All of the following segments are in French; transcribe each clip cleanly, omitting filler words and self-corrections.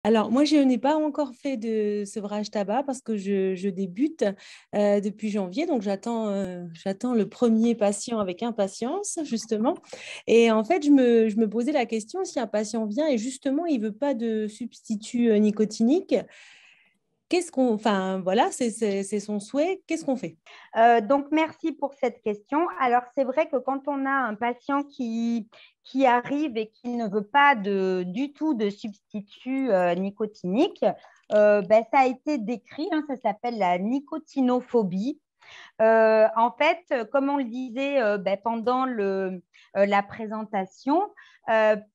Alors, moi, je n'ai pas encore fait de sevrage tabac parce que je débute depuis janvier. Donc, j'attends le premier patient avec impatience, justement. Et en fait, je me posais la question, si un patient vient et justement, il ne veut pas de substitut nicotinique, enfin, voilà, c'est son souhait, qu'est-ce qu'on fait? Donc, merci pour cette question. Alors, c'est vrai que quand on a un patient qui arrive et qui ne veut pas du tout de substitut nicotinique, ben, ça a été décrit, hein, ça s'appelle la nicotinophobie. En fait, comme on le disait ben, pendant la présentation,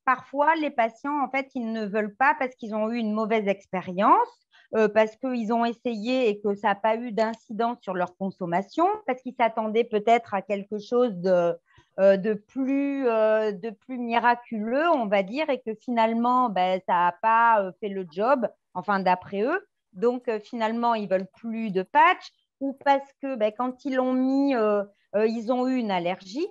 parfois les patients, en fait, ils ne veulent pas parce qu'ils ont eu une mauvaise expérience, parce qu'ils ont essayé et que ça n'a pas eu d'incidence sur leur consommation, parce qu'ils s'attendaient peut-être à quelque chose de plus miraculeux, on va dire, et que finalement, ben, ça n'a pas fait le job, enfin d'après eux. Donc, finalement, ils veulent plus de patch ou parce que ben, quand ils l'ont mis, ils ont eu une allergie,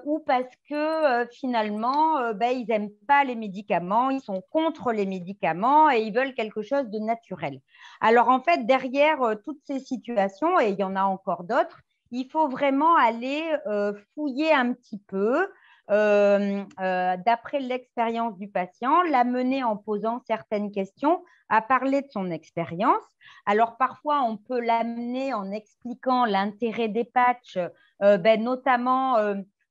ou parce que finalement, ben, ils n'aiment pas les médicaments, ils sont contre les médicaments et ils veulent quelque chose de naturel. Alors en fait, derrière toutes ces situations, et il y en a encore d'autres, il faut vraiment aller fouiller un petit peu. D'après l'expérience du patient, l'amener en posant certaines questions, à parler de son expérience. Alors parfois, on peut l'amener en expliquant l'intérêt des patchs, ben, notamment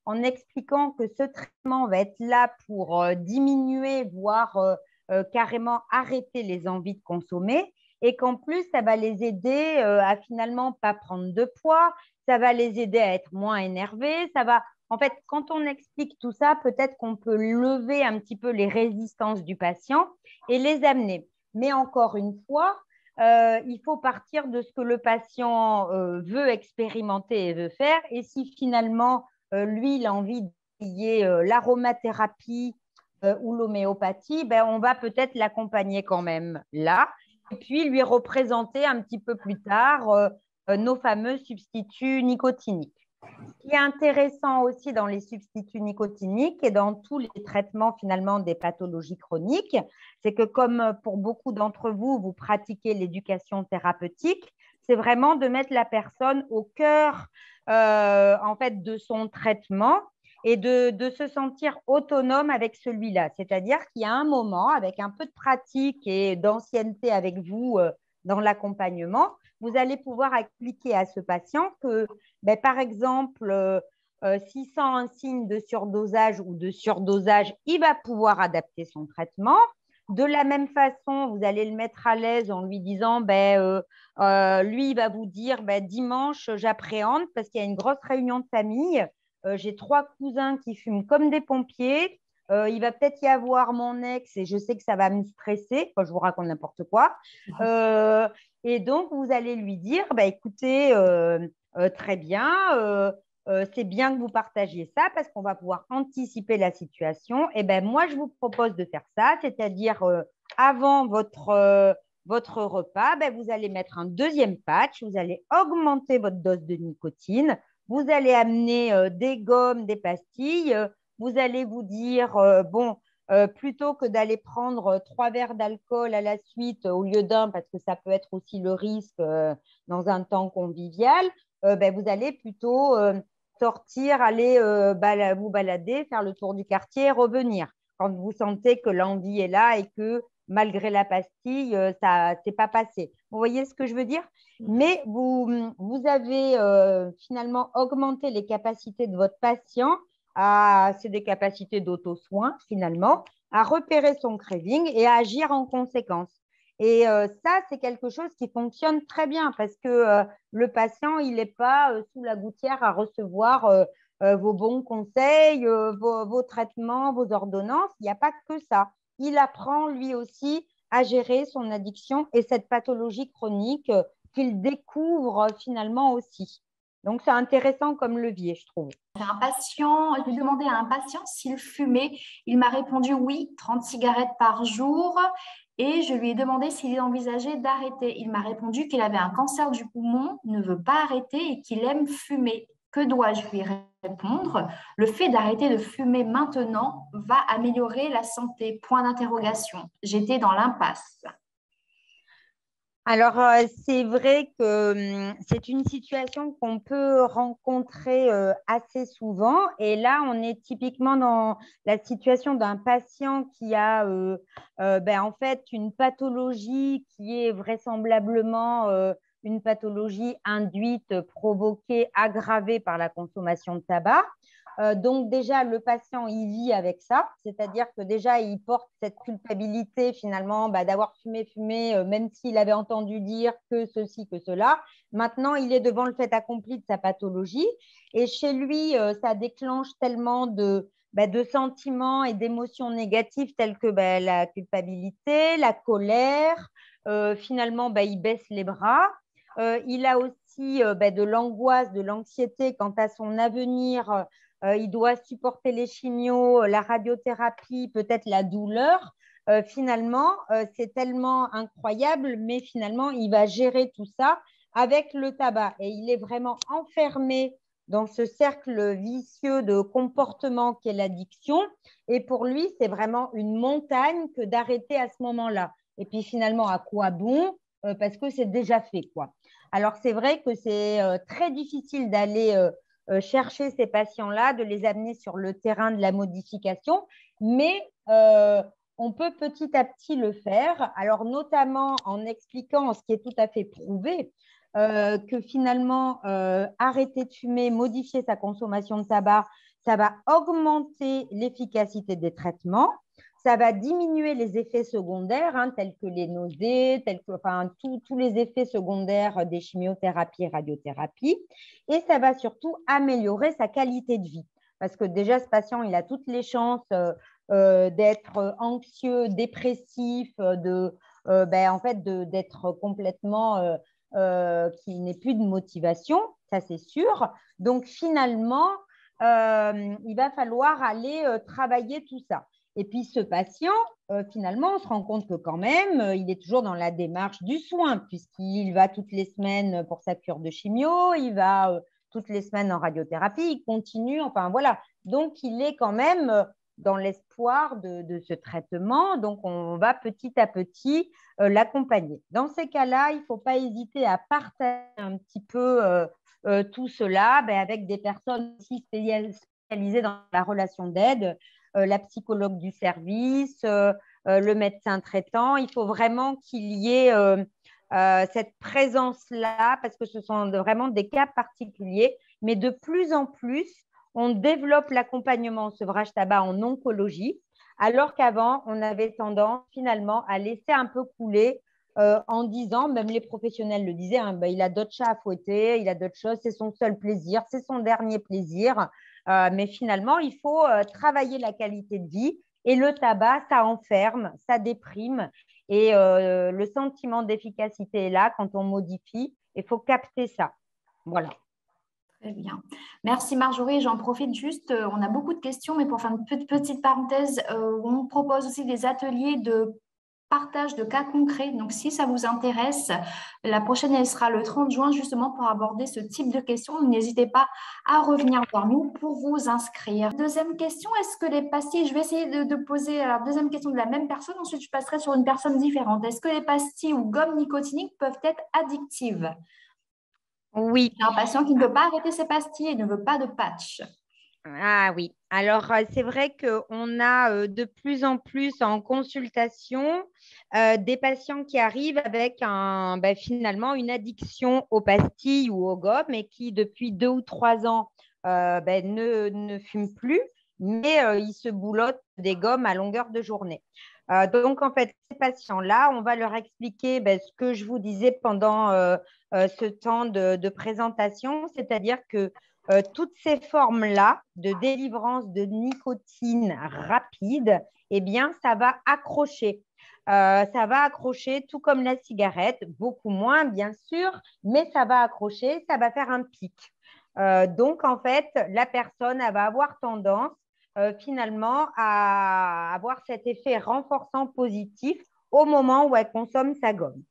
en expliquant que ce traitement va être là pour diminuer, voire carrément arrêter les envies de consommer et qu'en plus, ça va les aider à finalement pas prendre de poids, ça va les aider à être moins énervés, ça va… En fait, quand on explique tout ça, peut-être qu'on peut lever un petit peu les résistances du patient et les amener. Mais encore une fois, il faut partir de ce que le patient veut expérimenter et veut faire. Et si finalement, lui, il a envie d'essayer l'aromathérapie ou l'homéopathie, ben, on va peut-être l'accompagner quand même là. Et puis, lui représenter un petit peu plus tard nos fameux substituts nicotiniques. Ce qui est intéressant aussi dans les substituts nicotiniques et dans tous les traitements finalement des pathologies chroniques, c'est que comme pour beaucoup d'entre vous, vous pratiquez l'éducation thérapeutique, c'est vraiment de mettre la personne au cœur en fait de son traitement et de se sentir autonome avec celui-là. C'est-à-dire qu'il y a un moment, avec un peu de pratique et d'ancienneté avec vous dans l'accompagnement, vous allez pouvoir expliquer à ce patient que ben, par exemple, s'il sent un signe de surdosage ou de surdosage, il va pouvoir adapter son traitement. De la même façon, vous allez le mettre à l'aise en lui disant, ben, lui, il va vous dire, ben, dimanche, j'appréhende parce qu'il y a une grosse réunion de famille. J'ai trois cousins qui fument comme des pompiers. Il va peut-être y avoir mon ex et je sais que ça va me stresser. Enfin, je vous raconte n'importe quoi. Euh, et donc, vous allez lui dire, bah, écoutez, très bien, c'est bien que vous partagiez ça parce qu'on va pouvoir anticiper la situation. Et ben moi, je vous propose de faire ça, c'est-à-dire avant votre repas, ben, vous allez mettre un deuxième patch, vous allez augmenter votre dose de nicotine, vous allez amener des gommes, des pastilles, vous allez vous dire, bon, plutôt que d'aller prendre trois verres d'alcool à la suite au lieu d'un, parce que ça peut être aussi le risque dans un temps convivial, ben, vous allez plutôt sortir, aller vous balader, faire le tour du quartier et revenir quand vous sentez que l'envie est là et que malgré la pastille, ça s'est pas passé. Vous voyez ce que je veux dire? Mais vous avez finalement augmenté les capacités de votre patient c'est des capacités d'auto-soin finalement, à repérer son craving et à agir en conséquence. Et ça, c'est quelque chose qui fonctionne très bien parce que le patient, il n'est pas sous la gouttière à recevoir vos bons conseils, vos traitements, vos ordonnances. Il n'y a pas que ça. Il apprend lui aussi à gérer son addiction et cette pathologie chronique qu'il découvre finalement aussi. Donc, c'est intéressant comme levier, je trouve. Un patient, je lui ai demandé à un patient s'il fumait. Il m'a répondu oui, 30 cigarettes par jour. Et je lui ai demandé s'il envisageait d'arrêter. Il m'a répondu qu'il avait un cancer du poumon, ne veut pas arrêter et qu'il aime fumer. Que dois-je lui répondre? Le fait d'arrêter de fumer maintenant va améliorer la santé? Point d'interrogation. J'étais dans l'impasse. Alors, c'est vrai que c'est une situation qu'on peut rencontrer assez souvent. Et là, on est typiquement dans la situation d'un patient qui a en fait une pathologie qui est vraisemblablement une pathologie induite, provoquée, aggravée par la consommation de tabac. Donc déjà, le patient, il vit avec ça, c'est-à-dire que déjà, il porte cette culpabilité finalement d'avoir fumé, même s'il avait entendu dire que ceci, que cela. Maintenant, il est devant le fait accompli de sa pathologie et chez lui, ça déclenche tellement de sentiments et d'émotions négatives telles que la culpabilité, la colère. Finalement, il baisse les bras. Il a aussi de l'angoisse, de l'anxiété quant à son avenir. Il doit supporter les chimios, la radiothérapie, peut-être la douleur. Finalement, c'est tellement incroyable, mais finalement, il va gérer tout ça avec le tabac. Et il est vraiment enfermé dans ce cercle vicieux de comportement qu'est l'addiction. Et pour lui, c'est vraiment une montagne que d'arrêter à ce moment-là. Et puis finalement, à quoi bon? Parce que c'est déjà fait, quoi. Alors, c'est vrai que c'est très difficile d'aller chercher ces patients-là, de les amener sur le terrain de la modification, mais on peut petit à petit le faire, alors notamment en expliquant ce qui est tout à fait prouvé, que finalement, arrêter de fumer, modifier sa consommation de tabac, ça va augmenter l'efficacité des traitements, ça va diminuer les effets secondaires, tels que les nausées, tous les effets secondaires des chimiothérapies et radiothérapies. Et ça va surtout améliorer sa qualité de vie. Parce que déjà, ce patient, il a toutes les chances d'être anxieux, dépressif, d'être complètement, qu'il n'ait plus de motivation, ça c'est sûr. Donc finalement, il va falloir aller travailler tout ça. Et puis, ce patient, finalement, on se rend compte que quand même, il est toujours dans la démarche du soin, puisqu'il va toutes les semaines pour sa cure de chimio, il va toutes les semaines en radiothérapie, il continue, enfin voilà. Donc, il est quand même dans l'espoir de ce traitement. Donc, on va petit à petit l'accompagner. Dans ces cas-là, il ne faut pas hésiter à partager un petit peu tout cela avec des personnes aussi spécialisées dans la relation d'aide, la psychologue du service, le médecin traitant. Il faut vraiment qu'il y ait cette présence-là parce que ce sont vraiment des cas particuliers. Mais de plus en plus, on développe l'accompagnement au sevrage tabac en oncologie, alors qu'avant, on avait tendance finalement à laisser un peu couler en disant, même les professionnels le disaient, il a d'autres chats à fouetter, il a d'autres choses, c'est son seul plaisir, c'est son dernier plaisir. Mais finalement, il faut travailler la qualité de vie et le tabac, ça enferme, ça déprime et le sentiment d'efficacité est là quand on modifie. Il faut capter ça. Voilà. Très bien. Merci Marjorie. J'en profite juste, on a beaucoup de questions, mais pour faire une petite parenthèse, on propose aussi des ateliers de partage de cas concrets. Donc, si ça vous intéresse, la prochaine, elle sera le 30 juin, justement, pour aborder ce type de questions. N'hésitez pas à revenir vers nous pour vous inscrire. Deuxième question, est-ce que les pastilles, je vais essayer de poser la deuxième question de la même personne, ensuite je passerai sur une personne différente. Est-ce que les pastilles ou gommes nicotiniques peuvent être addictives? Oui. Il y a un patient qui ne peut pas arrêter ses pastilles et ne veut pas de patch. Ah oui, alors c'est vrai qu'on a de plus en plus en consultation des patients qui arrivent avec finalement une addiction aux pastilles ou aux gommes et qui depuis 2 ou 3 ans ne fument plus, mais ils se boulottent des gommes à longueur de journée. Donc en fait, ces patients-là, on va leur expliquer ce que je vous disais pendant ce temps de présentation, c'est-à-dire que toutes ces formes-là de délivrance de nicotine rapide, eh bien, ça va accrocher. Ça va accrocher tout comme la cigarette, beaucoup moins bien sûr, mais ça va accrocher, ça va faire un pic. Donc, en fait, la personne elle va avoir tendance finalement à avoir cet effet renforçant positif au moment où elle consomme sa gomme.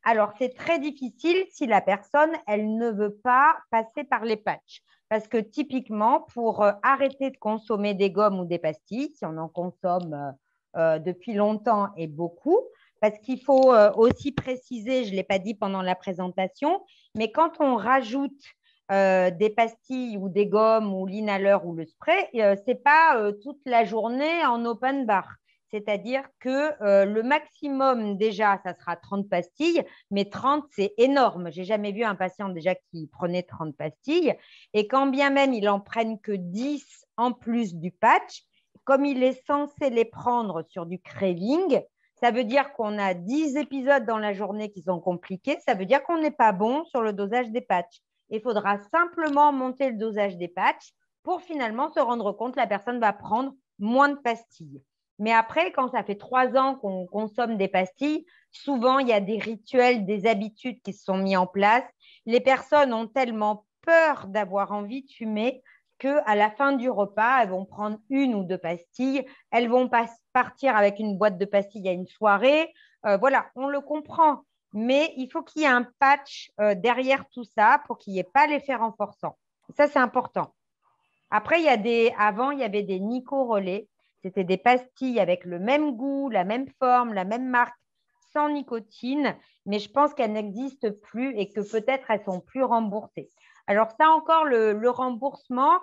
Alors, c'est très difficile si la personne, elle ne veut pas passer par les patchs. Parce que typiquement, pour arrêter de consommer des gommes ou des pastilles, si on en consomme depuis longtemps et beaucoup, parce qu'il faut aussi préciser, je ne l'ai pas dit pendant la présentation, mais quand on rajoute des pastilles ou des gommes ou l'inhaleur ou le spray, ce n'est pas toute la journée en open bar. C'est-à-dire que le maximum, déjà, ça sera 30 pastilles, mais 30, c'est énorme. Je n'ai jamais vu un patient déjà qui prenait 30 pastilles. Et quand bien même il en prenne que 10 en plus du patch, comme il est censé les prendre sur du craving, ça veut dire qu'on a 10 épisodes dans la journée qui sont compliqués. Ça veut dire qu'on n'est pas bon sur le dosage des patchs. Il faudra simplement monter le dosage des patchs pour finalement se rendre compte que la personne va prendre moins de pastilles. Mais après, quand ça fait 3 ans qu'on consomme des pastilles, souvent, il y a des rituels, des habitudes qui se sont mis en place. Les personnes ont tellement peur d'avoir envie de fumer qu'à la fin du repas, elles vont prendre 1 ou 2 pastilles. Elles vont partir avec une boîte de pastilles à une soirée. Voilà, on le comprend. Mais il faut qu'il y ait un patch derrière tout ça pour qu'il n'y ait pas l'effet renforçant. Ça, c'est important. Après, avant, il y avait des nico-relais. C'était des pastilles avec le même goût, la même forme, la même marque, sans nicotine, mais je pense qu'elles n'existent plus et que peut-être elles sont plus remboursées. Alors ça encore, le remboursement,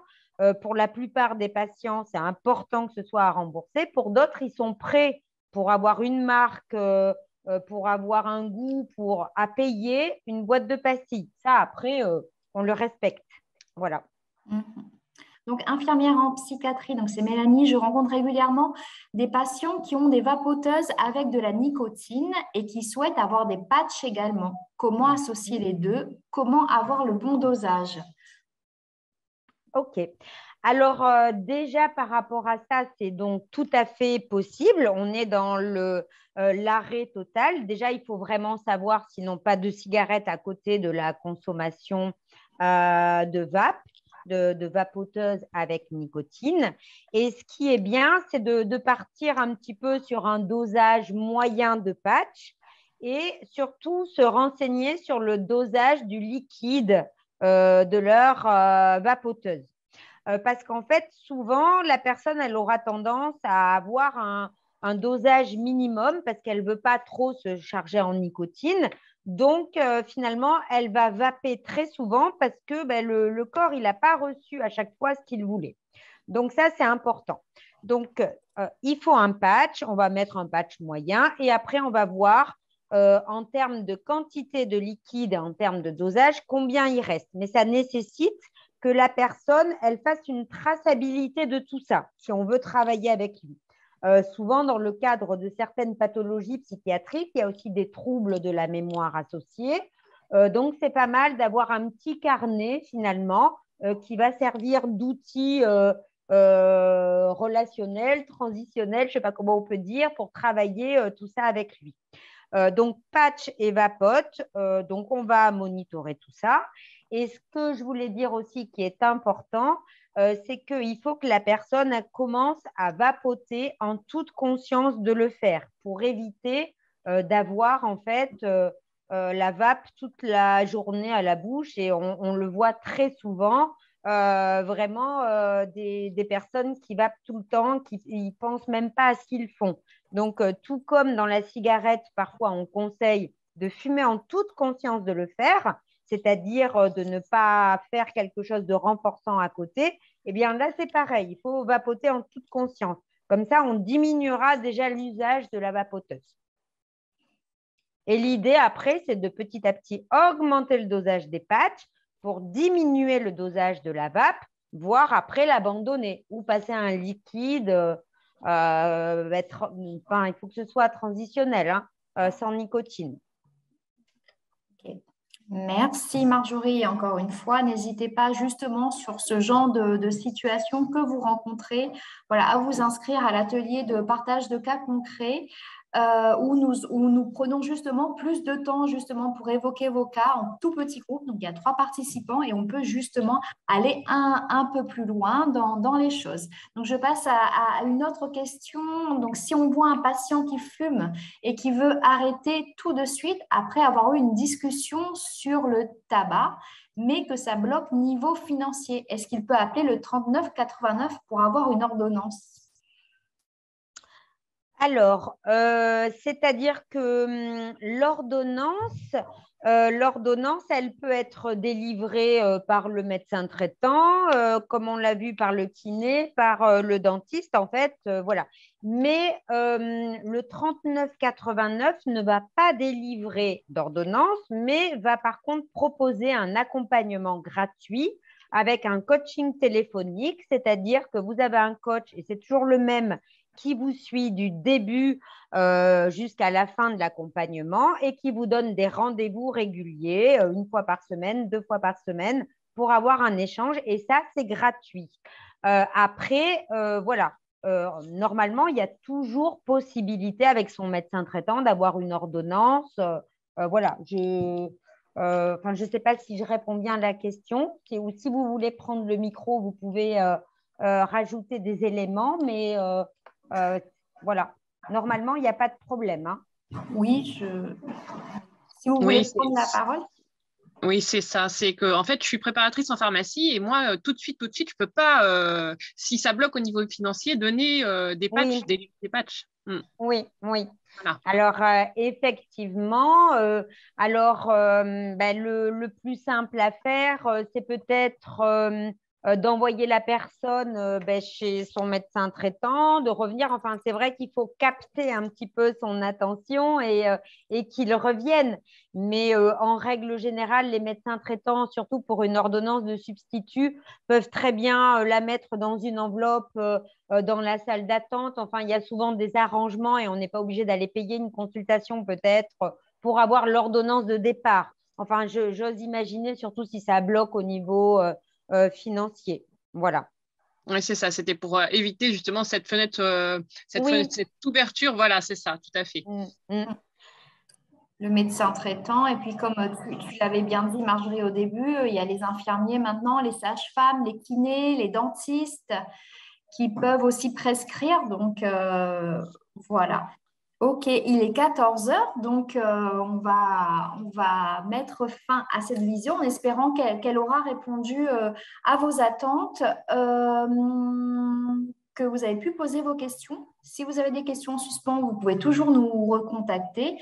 pour la plupart des patients, c'est important que ce soit à rembourser. Pour d'autres, ils sont prêts pour avoir une marque, pour avoir un goût, à payer une boîte de pastilles. Ça, après, on le respecte. Voilà. Donc, infirmière en psychiatrie, donc c'est Mélanie, je rencontre régulièrement des patients qui ont des vapoteuses avec de la nicotine et qui souhaitent avoir des patchs également. Comment associer les deux? Comment avoir le bon dosage? Ok. Alors, déjà, par rapport à ça, c'est donc tout à fait possible. On est dans l'arrêt total. Déjà, il faut vraiment savoir s'ils n'ont pas de cigarettes à côté de la consommation de vape. De vapoteuse avec nicotine. Et ce qui est bien, c'est de partir un petit peu sur un dosage moyen de patch et surtout se renseigner sur le dosage du liquide de leur vapoteuse. Parce qu'en fait, souvent, la personne, elle aura tendance à avoir un dosage minimum parce qu'elle ne veut pas trop se charger en nicotine. Donc, finalement, elle va vaper très souvent parce que le corps, il n'a pas reçu à chaque fois ce qu'il voulait. Donc, ça, c'est important. Donc, il faut un patch. On va mettre un patch moyen et après, on va voir en termes de quantité de liquide et en termes de dosage, combien il reste. Mais ça nécessite que la personne, elle fasse une traçabilité de tout ça, si on veut travailler avec lui. Souvent, dans le cadre de certaines pathologies psychiatriques, il y a aussi des troubles de la mémoire associés. Donc, c'est pas mal d'avoir un petit carnet, finalement, qui va servir d'outil relationnel, transitionnel, je ne sais pas comment on peut dire, pour travailler tout ça avec lui. Donc, patch et vapote, donc on va monitorer tout ça. Et ce que je voulais dire aussi qui est important, c'est qu'il faut que la personne commence à vapoter en toute conscience de le faire pour éviter d'avoir en fait la vape toute la journée à la bouche. Et on le voit très souvent, vraiment des personnes qui vapent tout le temps, qui ne pensent même pas à ce qu'ils font. Donc, tout comme dans la cigarette, parfois on conseille de fumer en toute conscience de le faire, c'est-à-dire de ne pas faire quelque chose de renforçant à côté, eh bien là, c'est pareil, il faut vapoter en toute conscience. Comme ça, on diminuera déjà l'usage de la vapoteuse. Et l'idée après, c'est de petit à petit augmenter le dosage des patchs pour diminuer le dosage de la vape, voire après l'abandonner ou passer à un liquide. Il faut que ce soit transitionnel, sans nicotine. Okay. Merci Marjorie, encore une fois, n'hésitez pas justement sur ce genre de situation que vous rencontrez, voilà, à vous inscrire à l'atelier de partage de cas concrets. où nous prenons justement plus de temps justement pour évoquer vos cas en tout petit groupe. Donc, il y a 3 participants et on peut justement aller un peu plus loin dans les choses. Donc, je passe à une autre question. Donc, si on voit un patient qui fume et qui veut arrêter tout de suite après avoir eu une discussion sur le tabac, mais que ça bloque niveau financier, est-ce qu'il peut appeler le 3989 pour avoir une ordonnance? Alors, c'est-à-dire que l'ordonnance, elle peut être délivrée par le médecin traitant, comme on l'a vu par le kiné, par le dentiste, en fait, voilà. Mais le 3989 ne va pas délivrer d'ordonnance, mais va par contre proposer un accompagnement gratuit avec un coaching téléphonique, c'est-à-dire que vous avez un coach, et c'est toujours le même, qui vous suit du début jusqu'à la fin de l'accompagnement et qui vous donne des rendez-vous réguliers, 1 fois par semaine, 2 fois par semaine, pour avoir un échange. Et ça, c'est gratuit. Après, voilà, normalement, il y a toujours possibilité avec son médecin traitant d'avoir une ordonnance. Voilà, je ne sais pas si je réponds bien à la question. Ou si vous voulez prendre le micro, vous pouvez rajouter des éléments, mais voilà, normalement, il n'y a pas de problème, hein. Oui, si vous voulez prendre la parole. Oui, c'est ça. C'est que, en fait, je suis préparatrice en pharmacie et moi, tout de suite, je peux pas, si ça bloque au niveau financier, donner des patchs, Oui. des patchs. Oui, oui. Voilà. Alors, effectivement, le plus simple à faire, c'est peut-être d'envoyer la personne chez son médecin traitant, de revenir. Enfin, c'est vrai qu'il faut capter un petit peu son attention et qu'il revienne. Mais en règle générale, les médecins traitants, surtout pour une ordonnance de substitut, peuvent très bien la mettre dans une enveloppe dans la salle d'attente. Enfin, il y a souvent des arrangements et on n'est pas obligé d'aller payer une consultation peut-être pour avoir l'ordonnance de départ. Enfin, j'ose imaginer, surtout si ça bloque au niveau financier. Voilà. Oui, c'est ça. C'était pour éviter justement cette fenêtre, Oui. cette ouverture. Voilà, c'est ça, tout à fait. Le médecin traitant. Et puis, comme tu l'avais bien dit, Marjorie, au début, il y a les infirmiers maintenant, les sages-femmes, les kinés, les dentistes qui peuvent aussi prescrire. Donc, voilà. Ok, il est 14 heures, donc on va mettre fin à cette vision en espérant qu'elle aura répondu à vos attentes, que vous avez pu poser vos questions. Si vous avez des questions en suspens, vous pouvez toujours nous recontacter.